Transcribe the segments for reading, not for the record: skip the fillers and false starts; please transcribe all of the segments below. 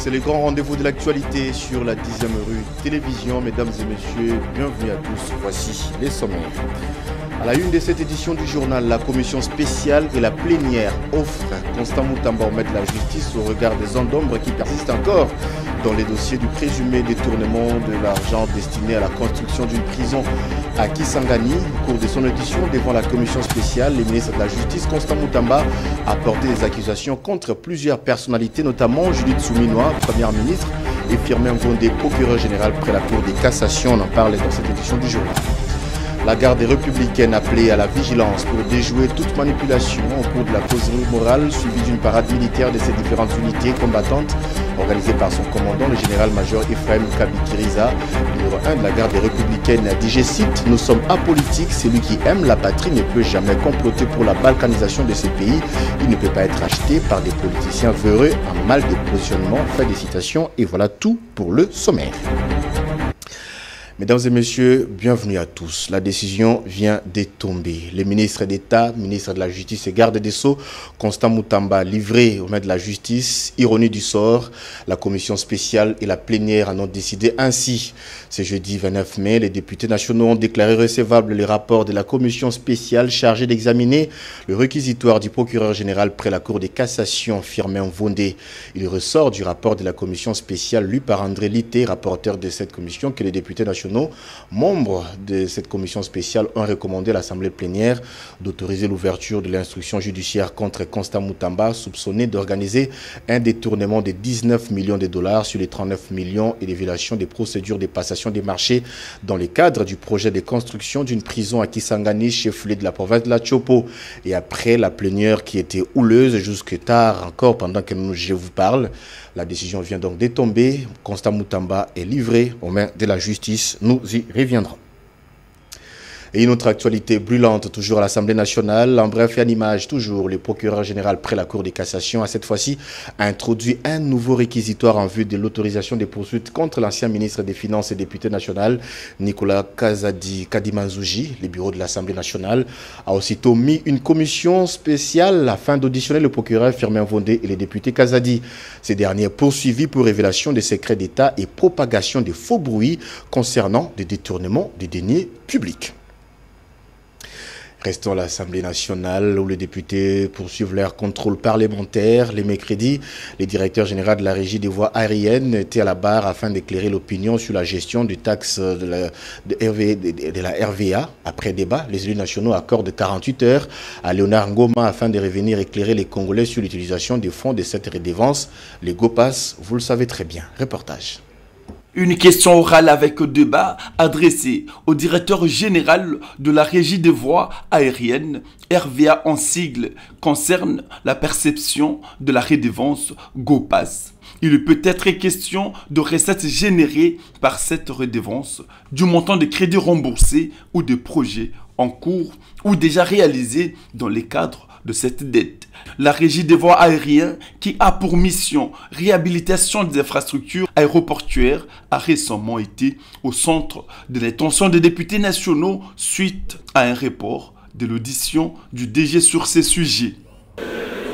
C'est le grand rendez-vous de l'actualité sur la 10e rue télévision. Mesdames et messieurs, bienvenue à tous. Voici les sommaires. À la une de cette édition du journal, la commission spéciale et la plénière offrent Constant Moutamba au maître de la justice au regard des zones d'ombre qui persistent encore dans les dossiers du présumé détournement de l'argent destiné à la construction d'une prison à Kisangani. Au cours de son audition devant la commission spéciale, le ministre de la Justice, Constant Moutamba, a porté des accusations contre plusieurs personnalités, notamment Judith Souminois, première ministre, et Firmin Ngondé, procureur général près la Cour de cassation. On en parle dans cette édition du journal. La garde républicaine appelée à la vigilance pour déjouer toute manipulation au cours de la causerie morale suivie d'une parade militaire de ces différentes unités combattantes organisée par son commandant, le général-major Ephraim Kabikiriza, numéro 1 de la garde républicaine, a dit, je cite, « Nous sommes apolitiques, celui qui aime la patrie ne peut jamais comploter pour la balkanisation de ces pays. Il ne peut pas être acheté par des politiciens véreux en mal de positionnement. » Fin des citations. Et voilà tout pour le sommaire. Mesdames et messieurs, bienvenue à tous. La décision vient de tomber. Le ministre d'État, ministre de la Justice et garde des Sceaux, Constant Moutamba, livré au maître de la Justice. Ironie du sort, la commission spéciale et la plénière en ont décidé ainsi. Ce jeudi 29 mai, les députés nationaux ont déclaré recevable les rapports de la commission spéciale chargée d'examiner le réquisitoire du procureur général près la Cour de cassation, Firmin Ngondé. Il ressort du rapport de la commission spéciale lu par André Litté, rapporteur de cette commission, que les députés nationaux membres de cette commission spéciale ont recommandé à l'Assemblée plénière d'autoriser l'ouverture de l'instruction judiciaire contre Constant Moutamba, soupçonné d'organiser un détournement de 19 millions de dollars sur les 39 millions et des violations des procédures de passation des marchés dans le cadre du projet de construction d'une prison à Kisangani, chef-lieu de la province de la Chopo. Et après la plénière qui était houleuse jusque tard encore pendant que je vous parle, la décision vient donc de tomber. Constant Moutamba est livré aux mains de la justice. Nous y reviendrons. Et une autre actualité brûlante, toujours à l'Assemblée nationale. En bref et en image, toujours, le procureur général près la Cour de cassation a cette fois-ci introduit un nouveau réquisitoire en vue de l'autorisation des poursuites contre l'ancien ministre des Finances et député national, Nicolas Kadimanzouji. Le bureau de l'Assemblée nationale a aussitôt mis une commission spéciale afin d'auditionner le procureur Firmin Ngondé et les députés Kazadi. Ces derniers poursuivis pour révélation des secrets d'État et propagation des faux bruits concernant des détournements des deniers publics. Restons à l'Assemblée nationale où les députés poursuivent leur contrôle parlementaire. Les mercredis, le directeur général de la Régie des voies aériennes était à la barre afin d'éclairer l'opinion sur la gestion du taxe de la RVA. Après débat, les élus nationaux accordent 48 heures à Léonard Ngoma afin de revenir éclairer les Congolais sur l'utilisation des fonds de cette redevance. Les GOPAS, vous le savez très bien. Reportage. Une question orale avec débat adressée au directeur général de la Régie des voies aériennes, RVA en sigle, concerne la perception de la redevance GOPAS. Il peut être question de recettes générées par cette redevance, du montant de crédits remboursés ou de projets en cours ou déjà réalisés dans le cadre de cette dette. La Régie des voies aériennes, qui a pour mission réhabilitation des infrastructures aéroportuaires, a récemment été au centre de l'attention des députés nationaux suite à un report de l'audition du DG sur ces sujets.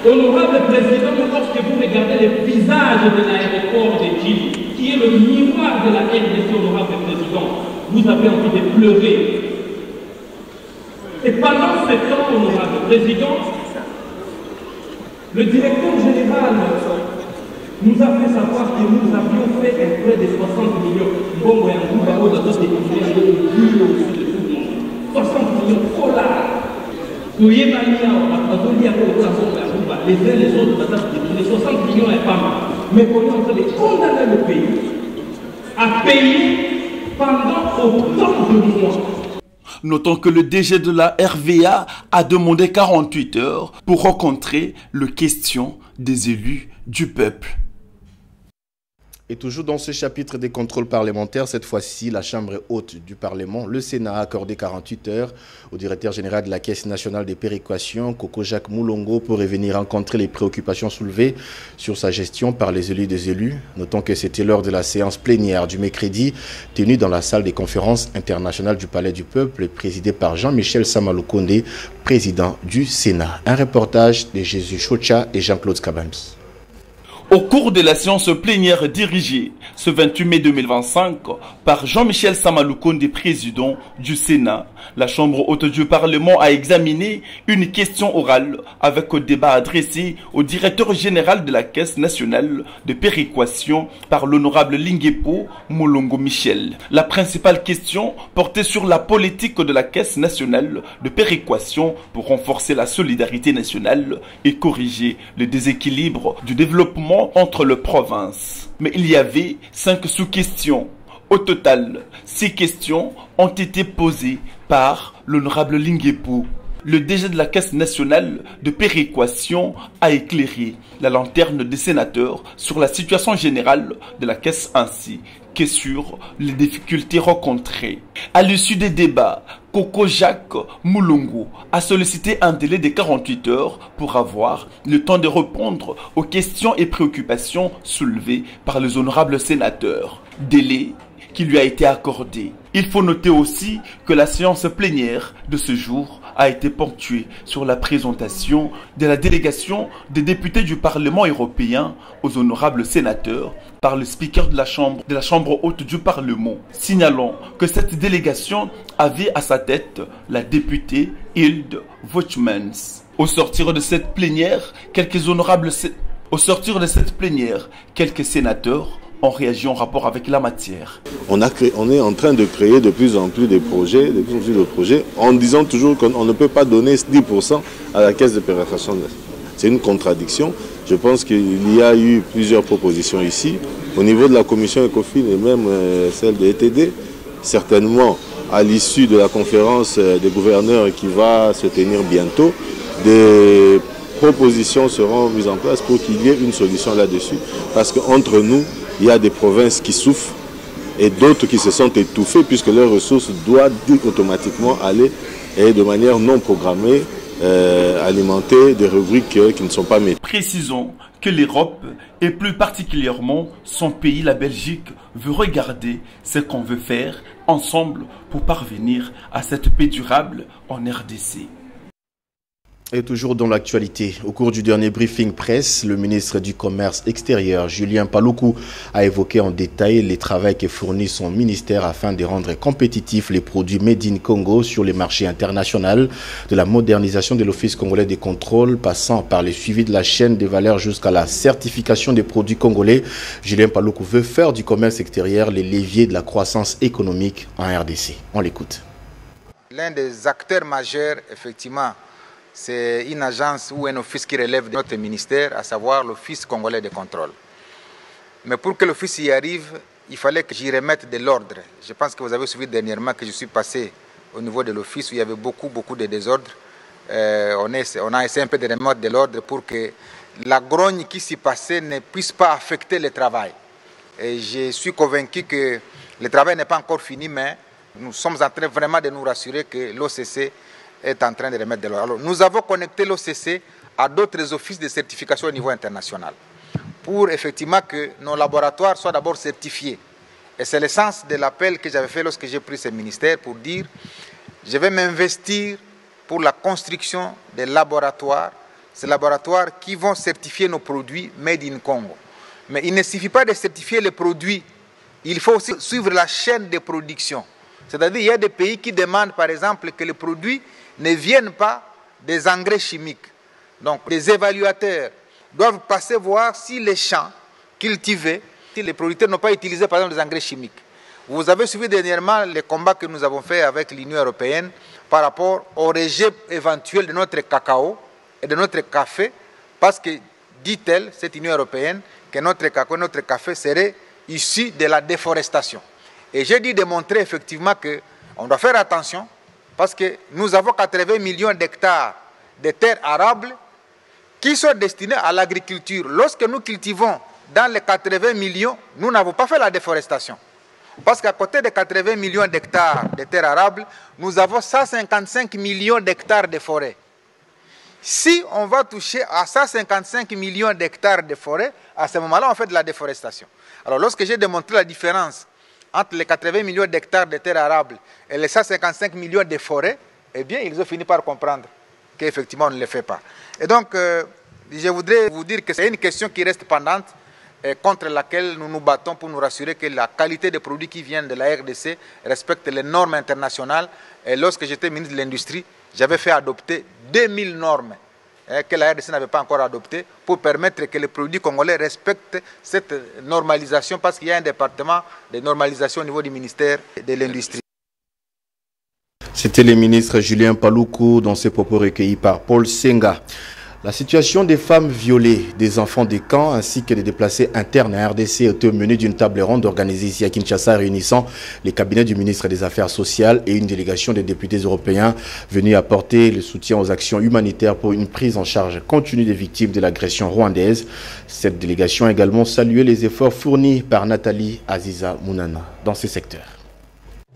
Honorable Président, lorsque vous regardez le visage de l'aéroport de Djili, qui est le miroir de la RDC, honorable Président, vous avez envie de pleurer. Et pendant ce temps, honorable Président, le directeur général nous a fait savoir que nous avions fait un prêt de 60 millions. Bon, 60 millions de dollars. Les uns les autres, les 60 millions et pas mal. Mais on est en train de condamner le pays à payer pendant autant de mois. Notons que le DG de la RVA a demandé 48 heures pour rencontrer le question des élus du peuple. Et toujours dans ce chapitre des contrôles parlementaires, cette fois-ci, la Chambre haute du Parlement, le Sénat a accordé 48 heures au directeur général de la Caisse nationale des péréquations, Coco Jacques Moulongo, pour revenir rencontrer les préoccupations soulevées sur sa gestion par les élus des élus. Notons que c'était lors de la séance plénière du mercredi, tenue dans la salle des conférences internationales du Palais du Peuple, présidée par Jean-Michel Samaloukonde, président du Sénat. Un reportage de Jésus Chocha et Jean-Claude Kabambi. Au cours de la séance plénière dirigée ce 28 mai 2025 par Jean-Michel Samaloukonde, président du Sénat, la Chambre haute du Parlement a examiné une question orale avec un débat adressé au directeur général de la Caisse nationale de péréquation par l'honorable Linguepo Molongo Michel. La principale question portait sur la politique de la Caisse nationale de péréquation pour renforcer la solidarité nationale et corriger le déséquilibre du développement entre les provinces. Mais il y avait 5 sous-questions. Au total, 6 questions ont été posées par l'honorable Linguepo. Le DG de la Caisse nationale de péréquation a éclairé la lanterne des sénateurs sur la situation générale de la Caisse ainsi que sur les difficultés rencontrées. À l'issue des débats, Coco Jacques Moulongo a sollicité un délai de 48 heures pour avoir le temps de répondre aux questions et préoccupations soulevées par les honorables sénateurs. Délai qui lui a été accordé. Il faut noter aussi que la séance plénière de ce jour a été ponctuée sur la présentation de la délégation des députés du Parlement européen aux honorables sénateurs par le speaker de la Chambre haute du Parlement, signalant que cette délégation avait à sa tête la députée Hilde Voetmans. Au sortir de cette plénière, quelques sénateurs ont réagi en rapport avec la matière. On est en train de créer de plus en plus de projets, en disant toujours qu'on ne peut pas donner 10% à la caisse de péréquation. C'est une contradiction. Je pense qu'il y a eu plusieurs propositions ici, au niveau de la commission ECOFIN et même celle de ETD, certainement à l'issue de la conférence des gouverneurs qui va se tenir bientôt, des propositions seront mises en place pour qu'il y ait une solution là-dessus. Parce qu'entre nous, il y a des provinces qui souffrent et d'autres qui se sont étouffées puisque leurs ressources doivent automatiquement aller et de manière non programmée alimenter des rubriques qui ne sont pas maîtrisées. Précisons que l'Europe et plus particulièrement son pays, la Belgique, veut regarder ce qu'on veut faire ensemble pour parvenir à cette paix durable en RDC. Et toujours dans l'actualité, au cours du dernier briefing presse, le ministre du Commerce extérieur, Julien Paluku, a évoqué en détail les travaux que fournit son ministère afin de rendre compétitifs les produits Made in Congo sur les marchés internationaux, de la modernisation de l'Office congolais des contrôles, passant par le suivi de la chaîne de valeur jusqu'à la certification des produits congolais. Julien Paluku veut faire du commerce extérieur les leviers de la croissance économique en RDC. On l'écoute. L'un des acteurs majeurs, effectivement, c'est une agence ou un office qui relève de notre ministère, à savoir l'Office congolais de contrôle. Mais pour que l'office y arrive, il fallait que j'y remette de l'ordre. Je pense que vous avez suivi dernièrement que je suis passé au niveau de l'office où il y avait beaucoup de désordre. On a essayé un peu de remettre de l'ordre pour que la grogne qui s'y passait ne puisse pas affecter le travail. Et je suis convaincu que le travail n'est pas encore fini, mais nous sommes en train vraiment de nous rassurer que l'OCC est en train de remettre de l'ordre. Alors, nous avons connecté l'OCC à d'autres offices de certification au niveau international pour effectivement que nos laboratoires soient d'abord certifiés. Et c'est le sens de l'appel que j'avais fait lorsque j'ai pris ce ministère pour dire je vais m'investir pour la construction des laboratoires, ces laboratoires qui vont certifier nos produits Made in Congo. Mais il ne suffit pas de certifier les produits, il faut aussi suivre la chaîne de production. C'est-à-dire qu'il y a des pays qui demandent par exemple que les produits ne viennent pas des engrais chimiques. Donc les évaluateurs doivent passer voir si les champs cultivés, si les producteurs n'ont pas utilisé par exemple des engrais chimiques. Vous avez suivi dernièrement les combats que nous avons faits avec l'Union européenne par rapport au rejet éventuel de notre cacao et de notre café, parce que, dit-elle, cette Union européenne, que notre cacao et notre café seraient issus de la déforestation. Et j'ai dit de montrer effectivement qu'on doit faire attention parce que nous avons 80 millions d'hectares de terres arables qui sont destinés à l'agriculture. Lorsque nous cultivons dans les 80 millions, nous n'avons pas fait la déforestation. Parce qu'à côté de 80 millions d'hectares de terres arables, nous avons 155 millions d'hectares de forêt. Si on va toucher à 155 millions d'hectares de forêt, à ce moment-là, on fait de la déforestation. Alors lorsque j'ai démontré la différence entre les 80 millions d'hectares de terres arables et les 155 millions de forêts, eh bien, ils ont fini par comprendre qu'effectivement, on ne le fait pas. Et donc, je voudrais vous dire que c'est une question qui reste pendante. contre laquelle nous nous battons pour nous rassurer que la qualité des produits qui viennent de la RDC respecte les normes internationales. Et lorsque j'étais ministre de l'Industrie, j'avais fait adopter 2000 normes que la RDC n'avait pas encore adoptées pour permettre que les produits congolais respectent cette normalisation, parce qu'il y a un département de normalisation au niveau du ministère de l'Industrie. C'était le ministre Julien Paluku dans ses propos recueillis par Paul Senga. La situation des femmes violées, des enfants des camps ainsi que des déplacés internes à RDC était au menu d'une table ronde organisée ici à Kinshasa réunissant les cabinets du ministre des Affaires sociales et une délégation des députés européens venus apporter le soutien aux actions humanitaires pour une prise en charge continue des victimes de l'agression rwandaise. Cette délégation a également salué les efforts fournis par Nathalie Aziza Mounana dans ces secteurs.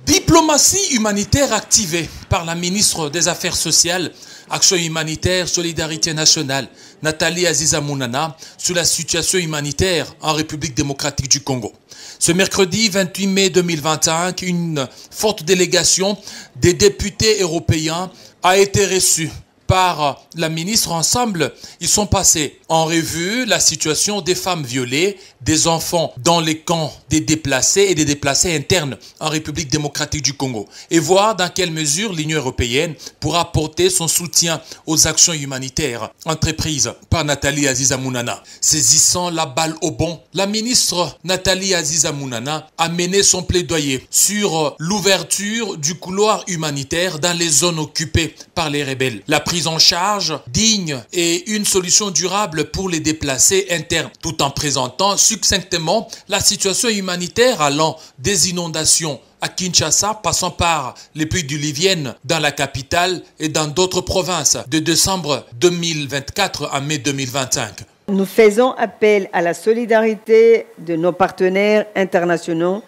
Diplomatie humanitaire activée par la ministre des Affaires sociales, Action humanitaire, Solidarité nationale, Nathalie Aziza Mounana, sur la situation humanitaire en République démocratique du Congo. Ce mercredi 28 mai 2021, une forte délégation des députés européens a été reçue par la ministre. Ensemble, ils sont passés en revue la situation des femmes violées, des enfants dans les camps des déplacés et des déplacés internes en République démocratique du Congo, et voir dans quelle mesure l'Union européenne pourra apporter son soutien aux actions humanitaires entreprises par Nathalie Aziza Mounana. Saisissant la balle au bon, la ministre Nathalie Aziza Mounana a mené son plaidoyer sur l'ouverture du couloir humanitaire dans les zones occupées par les rebelles, la prise en charge digne et une solution durable pour les déplacés internes, tout en présentant succinctement la situation humanitaire allant des inondations à Kinshasa, passant par les pluies diluviennes dans la capitale et dans d'autres provinces de décembre 2024 à mai 2025. Nous faisons appel à la solidarité de nos partenaires internationaux,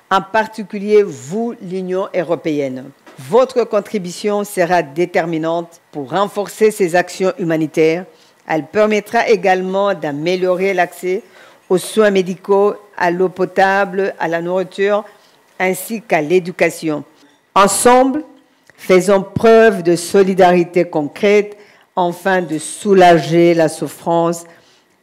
en particulier vous, l'Union européenne. Votre contribution sera déterminante pour renforcer ces actions humanitaires. Elle permettra également d'améliorer l'accès aux soins médicaux, à l'eau potable, à la nourriture, ainsi qu'à l'éducation. Ensemble, faisons preuve de solidarité concrète afin de soulager la souffrance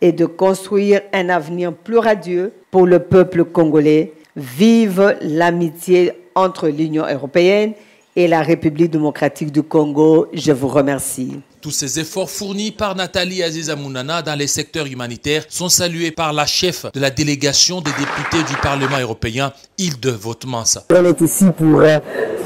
et de construire un avenir plus radieux pour le peuple congolais. Vive l'amitié entre l'Union européenne et la République démocratique du Congo. Je vous remercie. Tous ces efforts fournis par Nathalie Aziza Mounana dans les secteurs humanitaires sont salués par la chef de la délégation des députés du Parlement européen, Hilde Votmans. On est ici pour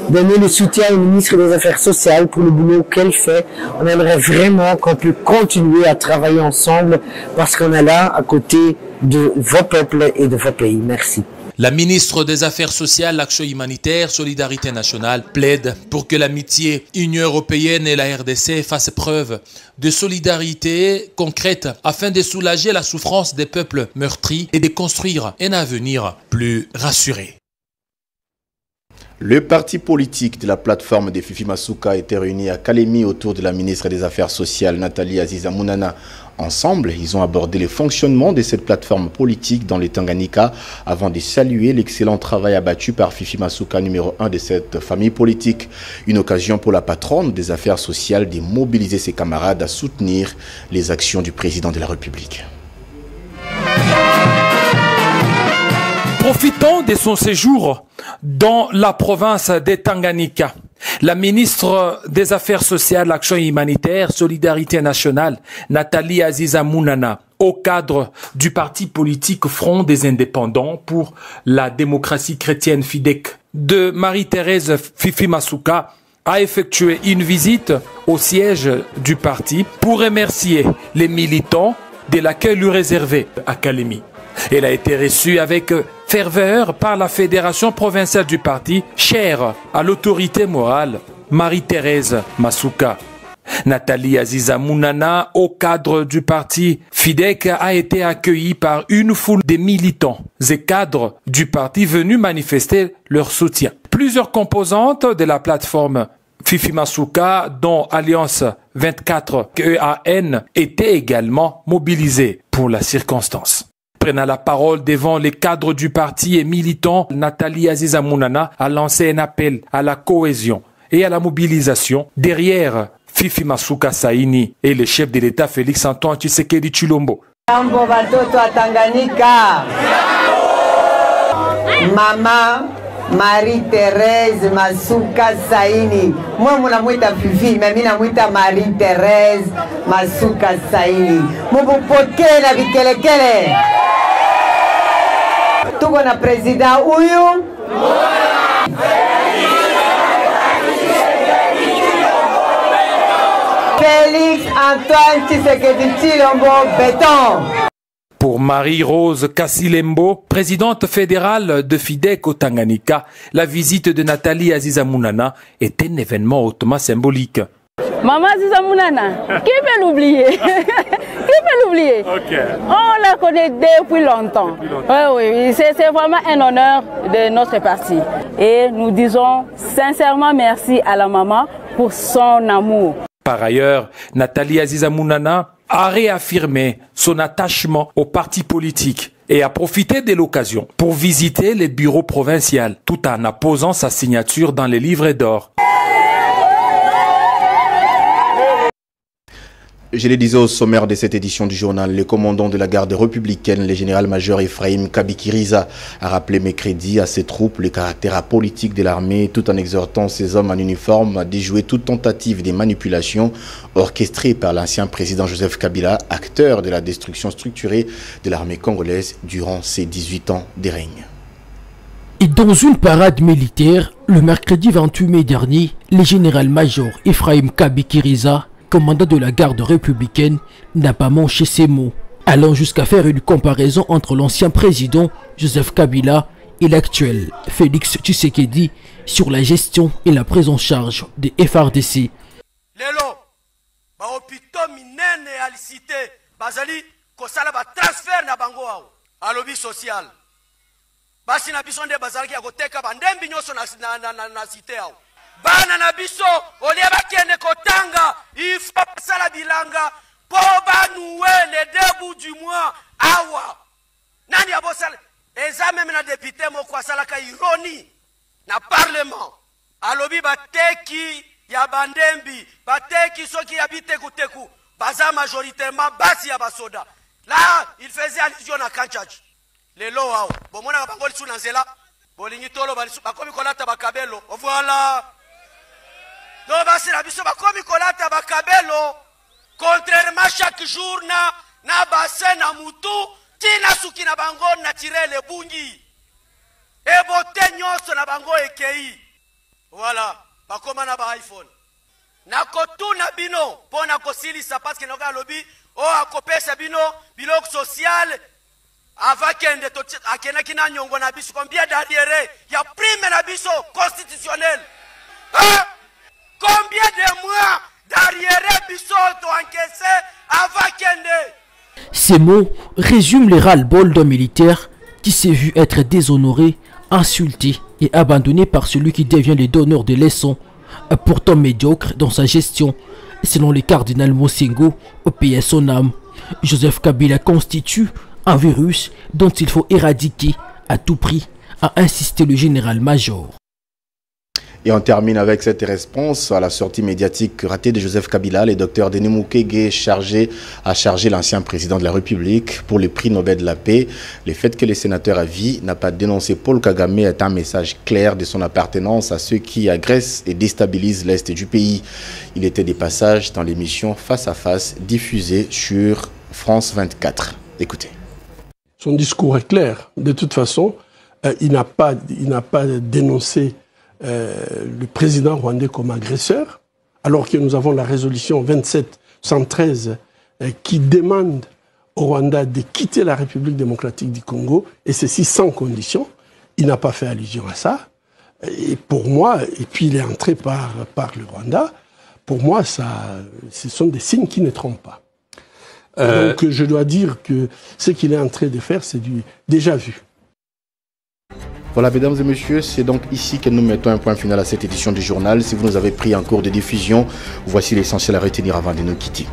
donner le soutien au ministre des Affaires sociales pour le boulot qu'elle fait. On aimerait vraiment qu'on puisse continuer à travailler ensemble parce qu'on est là à côté de vos peuples et de vos pays. Merci. La ministre des Affaires sociales, l'Action humanitaire, Solidarité nationale plaide pour que l'amitié Union européenne et la RDC fassent preuve de solidarité concrète afin de soulager la souffrance des peuples meurtris et de construire un avenir plus rassuré. Le parti politique de la plateforme de Fifi Masuka a été réuni à Kalemi autour de la ministre des Affaires sociales, Nathalie Aziza Mounana. Ensemble, ils ont abordé le fonctionnement de cette plateforme politique dans le Tanganyika avant de saluer l'excellent travail abattu par Fifi Masuka, numéro 1 de cette famille politique. Une occasion pour la patronne des affaires sociales de mobiliser ses camarades à soutenir les actions du président de la République. Profitant de son séjour dans la province de Tanganyika, la ministre des Affaires sociales, Action humanitaire, Solidarité nationale, Nathalie Aziza Mounana, au cadre du parti politique Front des indépendants pour la démocratie chrétienne FIDEC de Marie-Thérèse Fifi Masuka, a effectué une visite au siège du parti pour remercier les militants de l'accueil lui réservé à Kalemi. Elle a été reçue avec ferveur par la fédération provinciale du parti, chère à l'autorité morale, Marie-Thérèse Masuka. Nathalie Aziza Mounana, au cadre du parti FIDEC, a été accueillie par une foule de militants et cadres du parti venus manifester leur soutien. Plusieurs composantes de la plateforme Fifi Masuka, dont Alliance 24 EAN, étaient également mobilisées pour la circonstance. Prenant la parole devant les cadres du parti et militants, Nathalie Aziza Mounana a lancé un appel à la cohésion et à la mobilisation derrière Fifi Masuka Saini et le chef de l'État Félix Antoine Tshisekedi Tshilombo. Jambo batoto wa Tanganyika. Mama Marie-Thérèse Masuka Saini. Moi munamwita Fifi, mais mimi namwita Marie-Thérèse Masuka Saini. Mupokee na vikelekele. Tuko na president huyu. Félix Antoine Tshisekedi Tshilombo Béton. Pour Marie-Rose Kassilembo, présidente fédérale de FIDEC au Tanganyika, la visite de Nathalie Aziza Mounana est un événement hautement symbolique. Maman Aziza Mounana, qui peut l'oublier? Qui peut l'oublier? Okay. On la connaît depuis longtemps. Oui, c'est vraiment un honneur de notre parti. Et nous disons sincèrement merci à la maman pour son amour. Par ailleurs, Nathalie Aziza Mounana a réaffirmé son attachement au parti politique et a profité de l'occasion pour visiter les bureaux provinciaux tout en apposant sa signature dans les livrets d'or. Je le disais au sommaire de cette édition du journal, le commandant de la garde républicaine, le général-major Ephraim Kabikiriza, a rappelé mercredi à ses troupes le caractère apolitique de l'armée tout en exhortant ses hommes en uniforme à déjouer toute tentative de manipulation orchestrée par l'ancien président Joseph Kabila, acteur de la destruction structurée de l'armée congolaise durant ses 18 ans de règne. Et dans une parade militaire, le mercredi 28 mai dernier, le général-major Ephraim Kabikiriza, commandant de la garde républicaine, n'a pas manché ses mots, allant jusqu'à faire une comparaison entre l'ancien président Joseph Kabila et l'actuel Félix Tshisekedi sur la gestion et la prise en charge des FRDC. Lelo, ba hôpitaux minene à la cité, bazali kosala ba transfert na bango ao, à lobby social. Basi na biso nde bazali ya koteka bandembi nyoso na cité ao. Bana na biso olia bakende kotanga il faut pasala bilanga po banoué les début du mois awa nani abosala eza même na député moko asalaka ironi na parlement alobi bateki ya bandembi bateki soki ya bitekuteku baza majoritairement basi ya basoda là il faisait allusion à Kanchachi lelo awa bomona bango lisu na nzela bolingi tolo bakomi kolata bakabelo voilà. Donc, contrairement chaque jour na bassin na mutu tina suki na bango na tirer les bungi et bote nyoso na bango ekei voilà bakoma na ba iPhone na kotuna bino pona kosilisa parce que noka lobi o akopesa bino biloko social avakende to akena kina nyongo na biso combien d'arriérés ya prime na biso constitutionnel hein? Combien de mois d'arriérés Bissot ont encaissé avant Kende? Ces mots résument les ras-le-bol d'un militaire qui s'est vu être déshonoré, insulté et abandonné par celui qui devient le donneur de leçons, pourtant médiocre dans sa gestion. Selon le cardinal Mosengo, au pays son âme, Joseph Kabila constitue un virus dont il faut éradiquer à tout prix, a insisté le général-major. Et on termine avec cette réponse à la sortie médiatique ratée de Joseph Kabila. Le docteur Denis Mukwege a chargé l'ancien président de la République pour le prix Nobel de la paix. Le fait que le sénateur à vie n'a pas dénoncé Paul Kagame est un message clair de son appartenance à ceux qui agressent et déstabilisent l'Est du pays. Il était des passages dans l'émission Face à Face diffusée sur France 24. Écoutez. Son discours est clair. De toute façon, il n'a pas dénoncé le président rwandais comme agresseur, alors que nous avons la résolution 2713 qui demande au Rwanda de quitter la République démocratique du Congo, et ceci sans condition. Il n'a pas fait allusion à ça. Et pour moi, et puis il est entré par le Rwanda, pour moi, ce sont des signes qui ne trompent pas. Donc je dois dire que ce qu'il est en train de faire, c'est du déjà vu. Voilà, mesdames et messieurs, c'est donc ici que nous mettons un point final à cette édition du journal. Si vous nous avez pris en cours de diffusion, voici l'essentiel à retenir avant de nous quitter.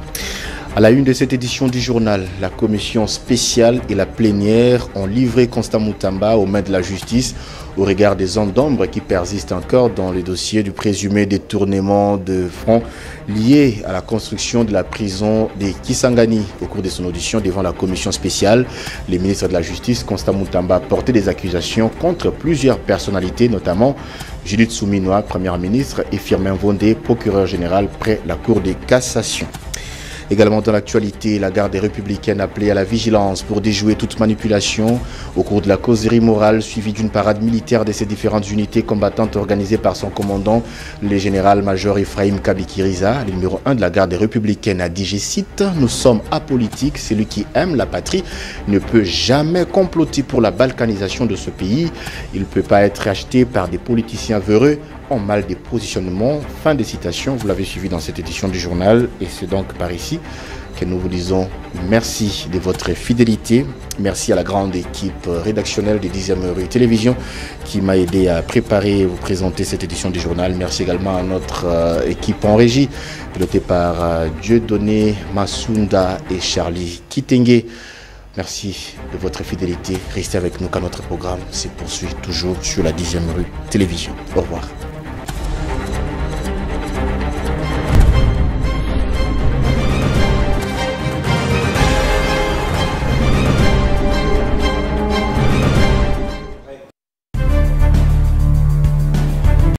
À la une de cette édition du journal, la commission spéciale et la plénière ont livré Constant Moutamba aux mains de la justice au regard des zones d'ombre qui persistent encore dans le dossier du présumé détournement de fonds lié à la construction de la prison de Kisangani. Au cours de son audition devant la commission spéciale, le ministre de la Justice, Constant Moutamba, a porté des accusations contre plusieurs personnalités, notamment Judith Souminoa, première ministre, et Firmin Vondé, procureur général près la Cour de cassation. Également dans l'actualité, la garde républicaine appelée à la vigilance pour déjouer toute manipulation au cours de la causerie morale suivie d'une parade militaire de ces différentes unités combattantes organisées par son commandant, le général-major Ephraim Kabikiriza, le numéro 1 de la garde républicaine, a dit, je cite, « Nous sommes apolitiques, celui qui aime la patrie ne peut jamais comploter pour la balkanisation de ce pays. Il ne peut pas être acheté par des politiciens véreux en mal des positionnements. » Fin de citation, vous l'avez suivi dans cette édition du journal et c'est donc par ici que nous vous disons merci de votre fidélité. Merci à la grande équipe rédactionnelle des 10e rue Télévision qui m'a aidé à préparer et vous présenter cette édition du journal. Merci également à notre équipe en régie, pilotée par Dieudonné Masunda et Charlie Kitenge. Merci de votre fidélité. Restez avec nous car notre programme se poursuit toujours sur la 10e rue Télévision. Au revoir.